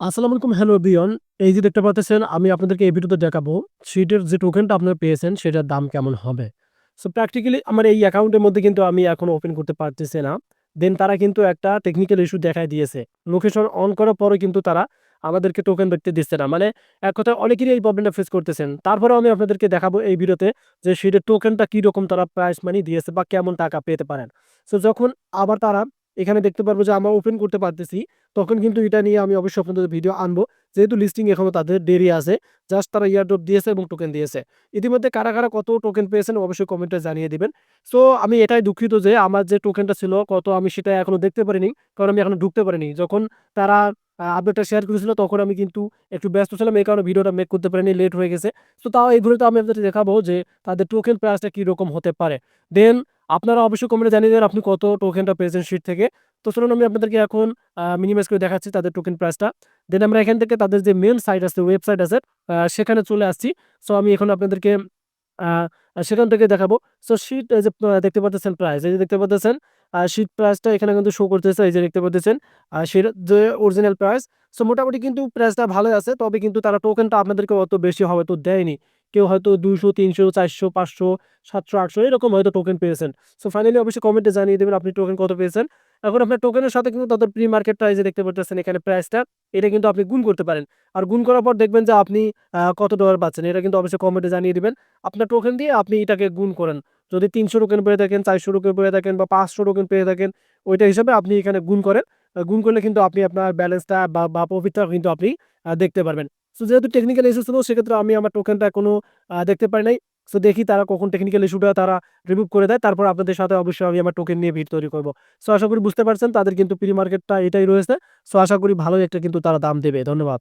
আসসালামু আলাইকুম, hello everyone. এই যে দেখতে পাচ্ছেন আমি আপনাদেরকে এই ভিডিওতে দেখাবো সিটের যে টোকেনটা আপনারা পেয়েছেন সেটার দাম কেমন হবে। সো প্র্যাকটিক্যালি আমার এই অ্যাকাউন্টের মধ্যে কিন্তু আমি এখনো ওপেন করতে পারতেছি না। দেন তারা কিন্তু একটা টেকনিক্যাল ইস্যু দেখায় দিয়েছে। লোকেশন অন করার পরেও কিন্তু তারা আমাদেরকে টোকেন দেখতে দিচ্ছে না। মানে এক কথায় অনেকেরই এই প্রবলেমটা ফেস করতেছেন। তারপরেও আমি আপনাদেরকে দেখাবো এই ভিডিওতে যে সিটের টোকেনটা কিরকম তারা প্রাইস মানি দিয়েছে বা কেমন টাকা পেতে পারেন। সো যখন আবার তারা এখানে দেখতে পারবো যে আমরা ওপেন করতে পারতেছি, তখন কিন্তু এটা নিয়ে আমি অবশ্যই আপনাদের ভিডিও আনবো। যেহেতু লিস্টিং এখনো তাদের দেরি আছে। জাস্ট তারা ইয়ারড্রপ দিয়েছে এবং টোকেন দিয়েছে। ইতিমধ্যে কারা কত টোকেন পেয়েছেন অবশ্যই কমেন্টে জানিয়ে দিবেন। সো আমি এটাই দুঃখিত যে আমার যে টোকেনটা ছিল কত আমি সেটা এখনো দেখতে পারিনি। কারণ আমি এখনো ঢুকতে পারিনি। যখন তারা আপডেটটা শেয়ার করেছিল তখন আমি কিন্তু একটু ব্যস্ত ছিলাম। এই কারণে ভিডিওটা মেক করতে পারিনি, লেট হয়ে গেছে। সো তাও এই ভিডিওতে আমি আপনাদের দেখাবো যে তাদের টোকেন প্রাইসটা কিরকম হতে পারে। দেন আপনারা অবশ্যই কমেন্টে জানিয়ে দেবেন আপনি কত টোকেনটা পেয়েছেন সিট থেকে। তো চলুন আমি আপনাদেরকে এখন মিনিমাইজ করে দেখাচ্ছি তাদের টোকেন প্রাইসটা। দেন আমরা এখান থেকে তাদের যে মেইন সাইট আছে, ওয়েবসাইট আছে, সেখানে চলে আসছি। সো আমি এখন আপনাদেরকে আ সেখান থেকে দেখাবো। সো শীট এই যে দেখতে পাচ্ছেন প্রাইস, এই যে দেখতে পাচ্ছেন শীট প্রাইসটা এখানে কিন্তু শো করতেছে। এই যে দেখতে পাচ্ছেন সেটার যে অরিজিনাল প্রাইস। সো মোটামুটি কিন্তু প্রাইসটা ভালোই আছে। তবে কিন্তু তারা টোকেনটা আপনাদেরকে অত বেশি হয়তো দেয়নি। কেউ হয়তো 200, 300, 400, 500, 700, 800 এরকম হয়তো টোকেন পেয়েছেন। সো ফাইনালি অবশ্যই কমেন্টে জানিয়ে দেবেন আপনি টোকেন কত পেয়েছেন। এখন আপনার টোকেনের সাথে কিন্তু তাদের প্রি মার্কেট প্রাইস যে দেখতে পাচ্ছেন এখানে প্রাইসটা, এটা কিন্তু আপনি গুণ করতে পারেন। আর গুণ করার পর দেখবেন যে আপনি কত ডলার পাচ্ছেন। এটা কিন্তু অবশ্যই কমেন্টে জানিয়ে দিবেন। আপনার টোকেন দিয়ে আপনি এটাকে গুণ করেন। যদি ৩০০ টোকেন পেয়ে থাকেন, ৪০০ টোকেন পেয়ে থাকেন বা ৫০০ টোকেন পেয়ে থাকেন, ওইটা হিসাবে আপনি এখানে গুণ করেন। গুণ করলে কিন্তু আপনি আপনার ব্যালেন্সটা বা প্রফিটটা কিন্তু আপনি দেখতে পারবেন। সো যেহেতু টেকনিক্যাল ইস্যু ছিল সেক্ষেত্রে আমি আমার টোকেনটা এখনো দেখতে পারি নাই। সো দেখি তারা কখন টেকনিক্যাল ইস্যুটা তারা রিমুভ করে দেয়। তারপর আপনাদের সাথে অবশ্যই আমি আমার টোকেন নিয়ে ভিড় তৈরি করব। সো আশা করি বুঝতে পারছেন তাদের কিন্তু প্রি মার্কেটটা এটাই রয়েছে। সো আশা করি ভালোই একটা কিন্তু তারা দাম দেবে। ধন্যবাদ।